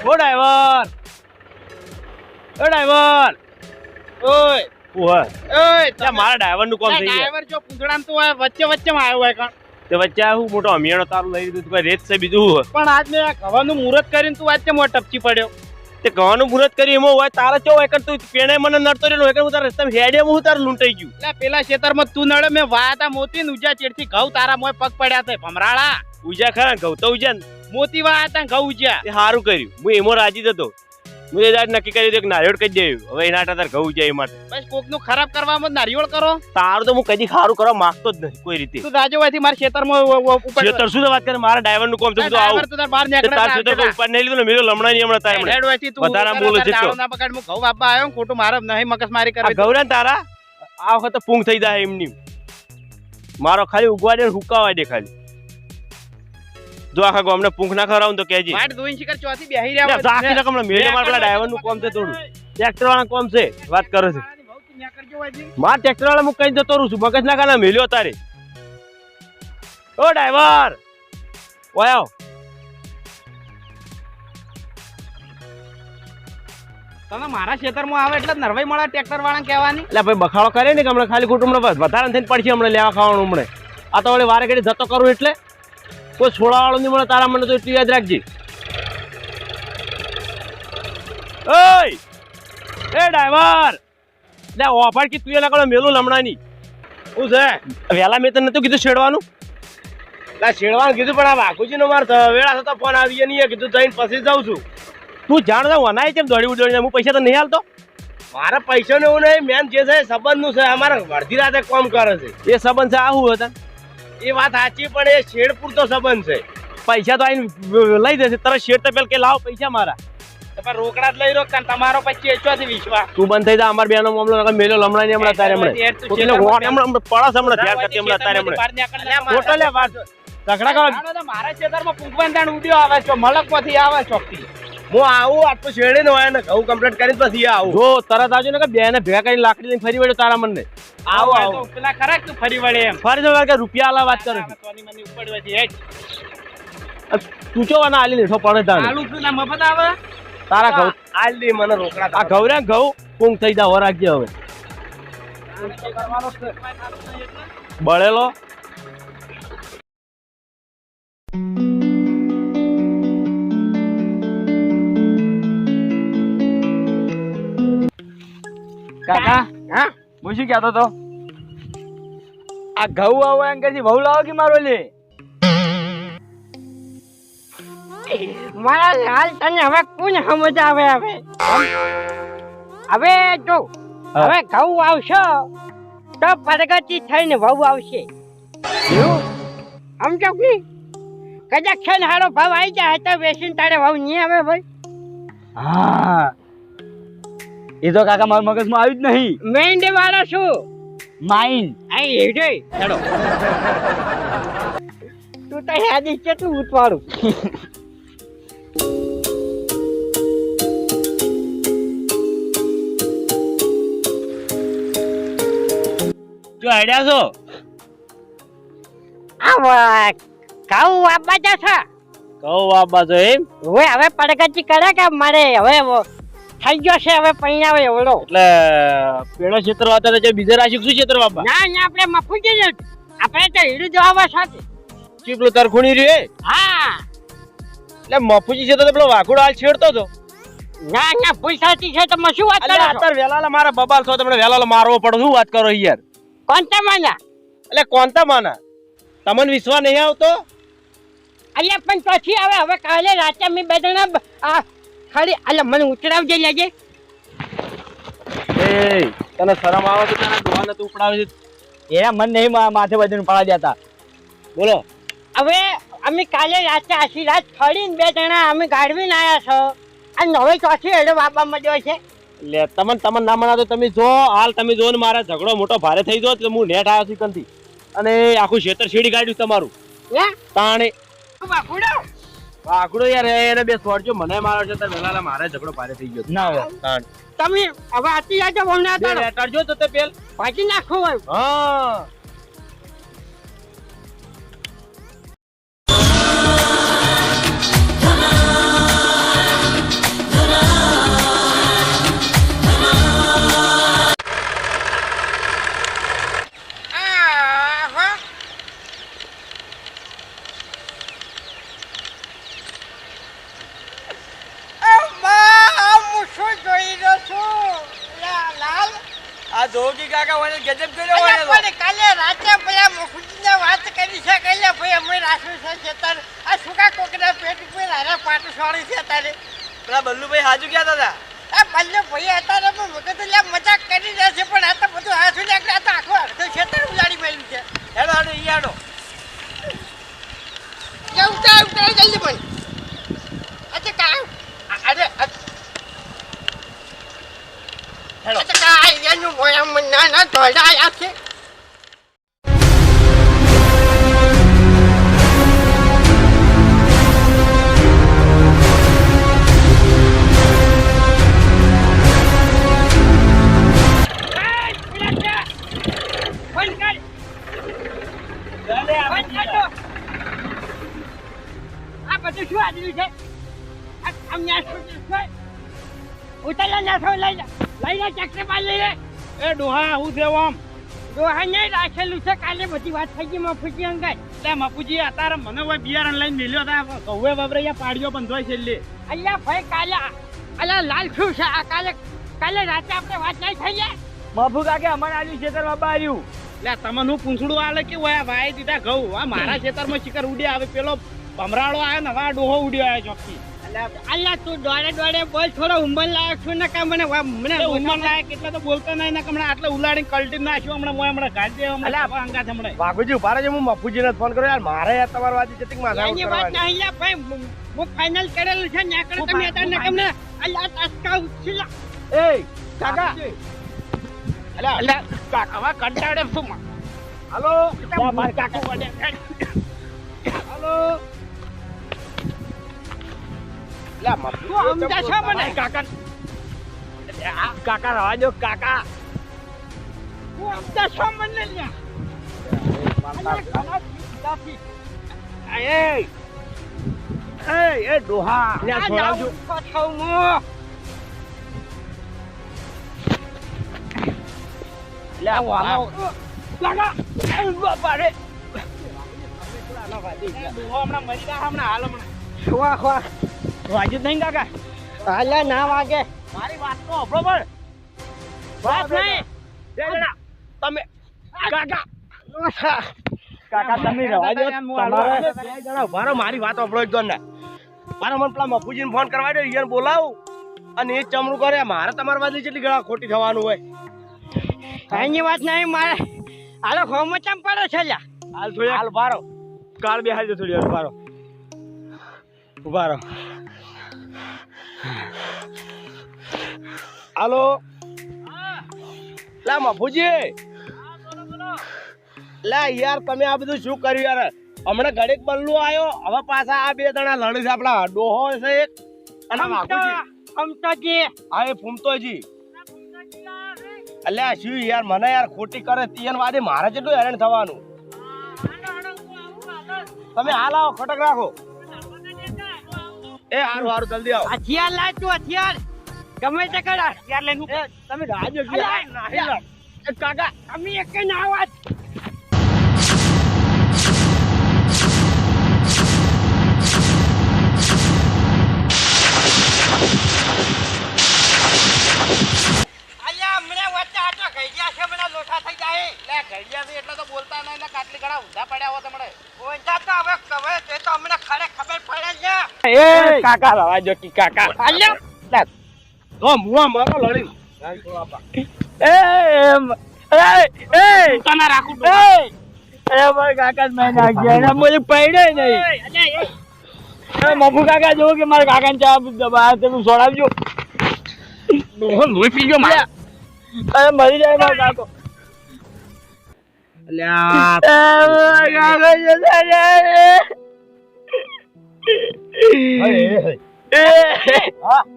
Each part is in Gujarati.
ઓ ડ્રાઈવર, ઓ ડ્રાઈવર, ઓય ઓય ઓય, ત્યાં મારા ડ્રાઈવર નું કામ થઈ ગયા. ડ્રાઈવર જો પૂંછડામ તો વચ્ચે વચ્ચે માં આવ્યો હોય કાં તે વચ્ચે હું મોટો અમિયાણો તારું લઈ લીધું, કોઈ રેત છે બીજું. પણ આજ મેં ગવાનું મુહૂર્ત કરીને તું વચ્ચે મોટ ટપચી પડ્યો. તે ગવાનું મુહૂર્ત કરી એમાં હોય તારે ચો હોય તું પેણે મને નડતો રહ્યો હોય હું તારા રસ્તામાં હેડે હું તારું લૂંટાઈ ગયું. એટલે પેલા ખેતરમાં તું નડે મેં વાતા મોતી ને ઉજા ચેડથી ઘઉં તારા મોય પગ પડ્યા છે ભમરાળા. ઉજા ખરા ઘઉં તો ઉજા ને મોતી વાતા ઘઉં ઉજ્યા. તે સારું કર્યું, હું એમાં રાજી હતો. હું એ નક્કી કરી દઉં કે નારિયેળ કહી દેવું, હવે એના તાર ઘઉં જાય એ માટે. બસ કોક નું ખરાબ કરવામાં નારિયેળ કરો. તારું તો હું કદી સારું કરવા માંગતો જ નથી કોઈ રીતે. તું રાજો મારા ખેતરમાં ખેતર શું વાત કરે, મારા ડ્રાઈવર નું કામ છે બધું આવું. તો બહાર નીકળે તાર ખેતર તો ઉપર નહીં લીધું ને મેરો લમણા નહીં હમણાં તારે વધારે બોલે છે તો ના પકડ હું ઘઉં આપવા આવ્યો ખોટું મારે નહીં મગજમારી કરવી. ઘઉં તારા આ વખત પૂંગ થઈ જાય એમની. મારો ખાલી ઉગવા દે હુકાવા દે ખાલી. જો આખા ગામને પૂંખ ના ખવડાવું તો કેજી. વાટ દોઈન શિકર ચોથી બેહી રહ્યા જાકી ના કમળા મેરે માર પેલા ડ્રાઈવર નું કામ છે થોડું. ટ્રેક્ટર વાળા કામ છે વાત કરે છે. માર ટ્રેક્ટર વાળા હું કઈ જતો રહું છું, મગજ ના કાના મેલ્યો તારે. ઓ ડ્રાઈવર ઓય આવ. તમે મારા ખેતરમાં આવે એટલે નરવાઈ મળે ટ્રેક્ટર વાળા કહેવાની. એટલે ભાઈ બખાડો કરે ને કે હમણાં ખાલી ખોટું હમણાં વધારે થઈને પડશે હમણાં લેવા ખાવાનું હમણાં. આ તો વળી વારે ઘડી જતો કરું એટલે કોઈ છોડાવાળો નહીં મળે તારા મને તો એટલું યાદ રાખજે. ઓય એ ડ્રાઈવર લે ઓફર કે તું એ લગાડો મેલું લમણાની. શું છે વેલા મેં તને નતું કીધું છેડવાનું? એટલે છેડવાનું કીધું પણ આ વાઘુજી નો માર વેળા થતા ફોન આવી નહીં કીધું જઈને પછી જાઉં છું. તું જાણ દે વનાય કેમ દોડી દોડીને હું પૈસા તો નહીં હાલતો. મારા પૈસા ને એવું નહીં, મેન જે છે સંબંધ નું છે. અમારા અડધી રાતે કામ કરે છે એ સંબંધ છે. આવું હતા એ વાત સાચી પણ એ શેડ પૂરતો સંબંધ છે. પૈસા તો આઈને લઈ જશે તરત. શેડ તો પેલા કે લાવો પૈસા મારા. રોકડા જ લઈ રોકતા તમારો પછી એચવાથી વિશ્વાસ. તું બંધ થઈ જા. અમાર બેનો મામલો મેલો લમણા ની હમણાં તારે હમણાં પડસ હમણાં ધ્યાન કરતી હમણાં તારે હમણાં ટોટલે વાત ઝઘડા કરો. મારા ખેતરમાં પૂંખવાન દાણ ઉડ્યો આવે છે મલક માંથી આવે ચોકથી. હું આવું આટલું શેડે ને હોય ને ઘઉં કમ્પ્લીટ કરીને પછી આવું. જો તરત આવજો ને કે બે ને ભેગા કરીને લાકડી લઈને ફરી વળ્યો તારા મને. આવો આવો પેલા ખરા તું ફરી વળે એમ ફરી જવા કે રૂપિયા આલા વાત કરે છે. તું ચો વાના આલી લેઠો પડે તારે આલુ શું ના મફત આવે તારા ઘઉં આલ દે મને રોકડા. આ ઘઉં રે ઘઉં પૂંગ થઈ જા રાખજે હવે. બળેલો કાકા. હા હું શું કહેતો તો આ ઘઉં આવો એમ કે બહુ લાવો કે મારો લે મારા લાલ તને હવે કોણ સમજ આવે હવે જો હવે ઘઉં આવશે તો પ્રગતિ થઈને વહુ આવશે. સમજો કે કદાચ છે ને હારો ભાવ આવી જાય તો વેચીને તારે વહુ નહીં આવે ભાઈ. હા એ તો કાકા મારા મગજમાં આવ્યું જ નહીં. મેંડે વાળા શું માઇન આઈ હેડે ચલો તું તો યાદી કેટલું ઉતવાળું. જો આઈડિયા છો આ ઘઉં આપવા જશે કહું આ બાજુ એમ. હવે પ્રગતિ કરે કે મારે હવે થઈ ગયો છે હવે પૈણાવે એવડો. એટલે પેલો ક્ષેત્ર વાતા છે બીજા રાશિ શું ક્ષેત્ર બાબા? ના ના આપણે મફુજી જ આપણે તો હીડું જવા સાથે ચીપલો તરખુણી રે. હા એટલે મફુજી છે તો પેલો વાઘોડો હાલ છેડતો હતો. ના ના પૂછાતી છે તો મેં શું વાત કરો છો? અત્યારે વેલાલા મારા બબાલ છો તમને વેલાલો મારવો પડે. શું વાત કરો યાર? કોણતા માના એટલે કોણતા માના? તમને વિશ્વાસ નહીં આવતો? અલ્યા પણ પછી હવે કાલે રાતે મેં બે જણા આ ખાલી અલ્યા મને ઉતરાવજે લેજે. એ તને શરમ આવે તો તને દોવાને તું ઉપડાવે છે. એ મન નહીં માથે બધું પડા દેતા. બોલો હવે અમે કાલે રાતે આખી રાત ફરીને બે જણા અમે ગાડવીને આવ્યા છો અને હવે ચોથી એડો બાબા મળ્યો છે. લે તમને ના મનાતો તમે જો હાલ તમે જો ને મારા ઝઘડો મોટો ભારે થઈ ગયો તો હું નેટ આવ્યો છું કંથી અને આખું ખેતર છેડી કાઢ્યું તમારું હે તાણે બાપુડો આકડો યાર એને બે છોડજો મને મારો છે તો વેલાલા મારે ઝઘડો ભારે થઈ ગયો ના હોય તાણ તમે હવે આતી જાજો ભમણા બે તો લેટરજો તો તે પેલ પાછી નાખો હોય. હા આ જોગી કાકા મને ગજબ કર્યો હોય પણ કાલે રાતે પેલા મુખુજીને વાત કરી છે કે લે ભાઈ અમે રાખ્યું છે ખેતર આ સુકા કોકના પેટ ઉપર હારા પાટું છોડી છે તારે પેલા બલ્લુભાઈ હાજુ ક્યાં હતા આ બલ્લે ભાઈ અત્યારે મુકે તો લે મજાક કરી રહ્યા છે પણ આ તો બધું હાથું લાગે આ તો આખો અડધો ખેતર ઉલાડી મેલ્યું છે. હેડો હેડો ઈ હેડો ઉતાર જલ્દી ભાઈ અચ્છા કા અરે અચ્છા કા એનું મોયા મન ના ધોડા આયા છે. આ બધું શું આદર્યું છે આમ ઉતારલા નાખો લઈને ચક્ર પાર લઈ લે. એ ડોહા હું છે આમ ડોહા નહીં રાખેલું છે કાલે બધી વાત થઈ ગઈ મફુજી અંગાઈ. લે મપુજી અત્યારે મને કોઈ બિયારણ લઈને મેલ્યો હતા કૌવે બાબરે પાડ્યો પણ જોઈ છેલ્લે અલ્યા ભાઈ કાલે અલા લાલ શું છે આ કાલે રાતે આપણે વાત નહીં થઈ જાય. મફુ કાકે અમારે આવ્યું ખેતર બાબા આવ્યું લે તમને હું પૂંછડું આલે કે ઓયા વાય દીધા ઘઉં આ મારા ખેતરમાં શિખર ઉડ્યા આવે પેલો ભમરાળો આવ્યો ને હવે આ ડોહો ઉડ્યો આવ્યો ચોકથી અલ્યા તું દોડે બોલ થોડો ઉંમર લાયક છું ને કા મને ઉંમર લાયક એટલે તો બોલતો નહીં ને હમણાં આટલે ઉલાડીને કલટી નાખ્યો હમણાં ગાડી અંગા હમણાં બાપુજી ઉભા રહેજો હું મફુજીને ફોન કર્યો યાર મારે યાર તમારી વાત છે માથા એની વાત નહીં લ્યા ભાઈ હું ફાઇનલ કરેલું છે ને આકડે તમે અત્યારે કમને અલ્યા ટસકા ઉછીલા એ કાકા અલ્યા કાકા હવે કંટાળે શું હાલો માર કાકા વડે હાલો લા મફુ સમજા છો મને કાકા કાકા રવા દો કાકા હું સમજા છો મને લ્યા એ ડોહા લે છોડાવજો લે વાલો કાકા બાપા રે ડોહા હમણાં મરી ગયા હમણાં હાલ હમણાં ખવા વાજુ નહીં કાકા અલ્યા ના વાગે મારી વાત તો અભળો પણ વાત નહીં બે જણા તમે કાકા કાકા તમે રવા દો તમારે બે જણા ઉભા રહો મારી વાત અભળો એકદમ ને મારા મને પેલા મફુજીને ફોન કરવા દે ઈયર બોલાવું અને એ ચમડું કરે મારે તમારી વાત જેટલી ગળા ખોટી થવાનું હોય એની વાત નહીં મારે હાલો હોમ ચમ પડે છે લ્યા હાલ થોડી હાલ ઉભા રહો કાળ બે હાલ થોડી વાર ઉભા રહો ઉભા રહો હાલો લા મફુજી લા યાર તમે આ બધું શું કર્યું યાર હમણાં ઘડીક બલ્લુ આવ્યો હવે પાછા આ બે જણા લડે છે આપડા ડોહો છે એક અને માખુજી ફમતાજી હા એ ફૂમતોજી અલ્યા શું યાર મને યાર ખોટી કરે તીયન વાદે મારે કેટલું હેરાન થવાનું તમે હાલ આવો ખટક રાખો એ હારું હારું જલ્દી આવો હથિયાર લાય તું હથિયાર ગમે તે કર હથિયાર લઈને તમે રાજો કાકા અમે એક ના વાત અલ્યા મને વચ્ચે આટલા ગઈયા છે મને લોઠા થઈ જાય લે ઘડિયા છે એટલે તો બોલતા નહીં ને કાટલી ઘણા ઊંધા પડ્યા હો તમને ઓંધા તો હવે કવે તે તો અમને ખબર પડે છે એ કાકા રવાજો કી કાકા અલ્યા લે તો મુવા મારો લડી એ તને રાખું અરે મારા કાકા જ મેં નાખ્યા એને મને પૈડે નહીં મફુ કાકા જો કે મારા કાકા ચા દબા તેનું સોડાવજો લોહી પી ગયો મારા અરે મરી જાય મારો કાકો અલ્યા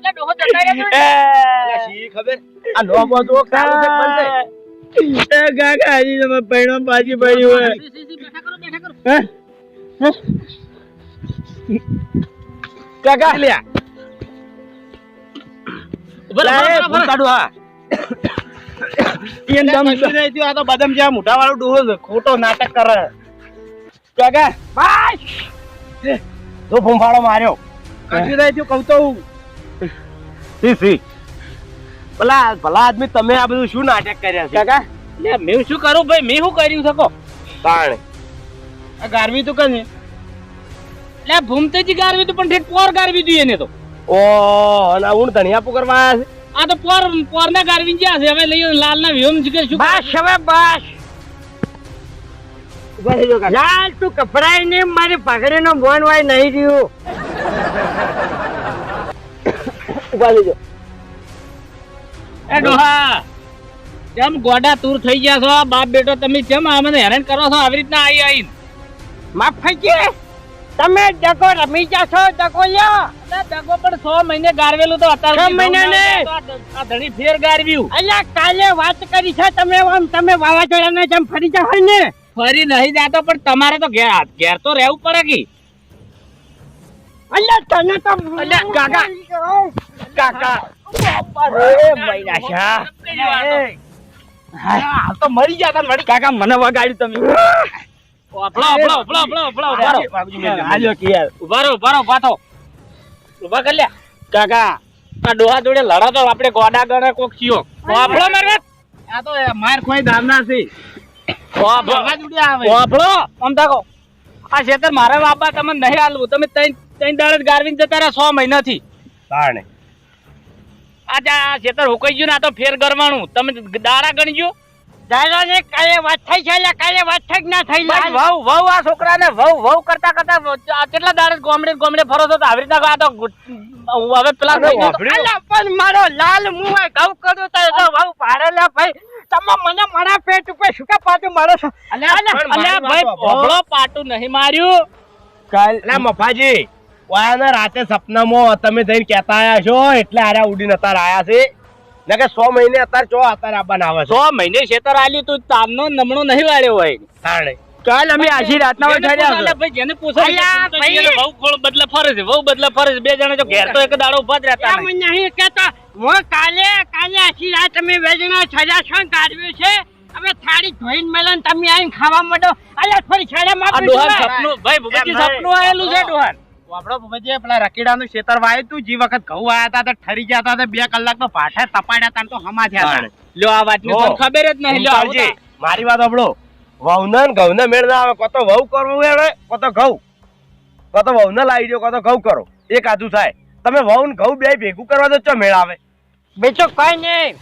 કાકો જતા શી ખબર આ લોબો તો કાળો છે બનશે કાકા હજી તમે પૈણો પાછી પડી હોય કાકા લ્યા આ તો બદામ જ્યાં મોટા વાળો ડોહો છે ખોટો નાટક કરે કાકા તો ફૂંફાળો માર્યો કશું રહી થયું કહું તો ભલા આદમી તમે આ બધું શું નાટક કર્યા છે કાકા મેં શું કરું ભાઈ મેં શું કર્યું શકો તાણે આ ગારવી તો કને એટલે ભૂમતેજી ગારવી તો પણ ઠેઠ પોર ગારવી જોઈએ ને તો ઓ અને હું ધણિયા પુકરવા આવ્યા છે આ તો પોર ના ગારવી જ્યાં છે હવે લઈ લાલ ના વિહમ શું બસ હવે બસ લાલ તું કપડાય ને મારી પગડી નો બોન વાય નહીં રહ્યું એ ડોહા કેમ ગોડા તૂર થઈ ગયા છો બાપ બેટો તમે કેમ આ મને હેરાન કરો છો આવી રીતના આવીને માફ ફઈકે તમે ડગો રમી જાશો ડગો લ્યો દગો પણ 6 મહિને ગારવેલું તો અત્યારે 6 મહિના ને આ ધણી ફેર ગારવ્યું અલ્યા કાલે વાત કરી છે તમે તમે વાવાઝોડાને જેમ ફરી જાવ ને ફરી નહીં જાતો પણ તમારે તો ઘેર તો રહેવું પડે કે અલ્યા તને તો અલ્યા કાકા કાકા હાલ તો મરી ગયા તા મળી કાકા મને વગાડ્યું તમે ઉભા કર લ્યા કાકા આ ડોહા જોડે લડો તો આપણે ગોડા ગણે કોક ચિયો વાપડો મારે આ તો માર કોઈ દામના છે વાપડો આમ તાકો આ ખેતર મારે બાપા તમને નહીં હાલવું તમે ત્રણ દાડે ગારવીને જતા રહ્યા 6 મહિનાથી તાણે આ ખેતર હુકાઈ ગયું ને આ તો ફેર કરવાનું તમે દાડા ગણજો દાદા ને કાલે વાત થઈ છે અલ્યા કાલે વાત થઈ ના થઈ વહુ આ છોકરાને વહુ કરતા કેટલા દાડે ગોમડે ફરો છો તો આવી રીતના આ તો હવે પેલા અલ્યા પણ મારો લાલ મું ઘઉં કર્યો તો બહુ પાડેલા ભાઈ તમે મને મારા પેટ ઉપર સુકા પાટું મારો છો અલ્યા ભાઈ ભોળો પાટું નહીં માર્યું કાલ એટલે મફાજી વાયાના રાતે સપનામાં તમે જઈને કહેતા આયા છો એટલે આર્યા ઉડીને અત્યારે આયા છે ને કે 100 મહિને અત્યારે ચો અત્યારે આવવાના આવે છે 100 મહિને ખેતર આલ્યું તું તારનો નમણો નહીં વાળ્યો હોય તાણે કાલ અમે આશી રાતના ઉઠાડ્યા છે ભાઈ જેને પૂછાય વહુ ખોળ બદલે ફરે છે બે જણા જો ઘેર તો એક દાડો ઉભા જ રહેતા એમ નહીં કહેતા હું કાલે આખી રાત અમે વેજણા છજા છો કાઢ્યું છે હવે થાળી ધોઈને મેલન તમે આવીને ખાવા માંડો અલ્યા થોડી છેડામાં આ ડોહાન સપનું ભાઈ ભૂપતજી સપનું આયેલું છે ડોહાન આપડે ભૂપતજી પેલા રકીડાનું ખેતર વાયું તું જે વખત ઘઉં આયા હતા તો ઠરી ગયા હતા 2 કલાક તો પાઠે તપાડ્યા હતા તો હમા થયા હતા લ્યો આ વાતની તો ખબર જ નહીં લ્યો ભૂપતજી, મારી વાત સાંભળો વહુને ને ઘઉંને મેળ ના આવે કોતો વહુ કરવું એડે કોતો ઘઉં કોતો વહુને લાવી દો કોતો ઘઉં કરો એક આધું થાય તમે વહુ ને ઘઉં બે ભેગું કરવા દો ચો મેળ આવે બીજું કઈ નહીં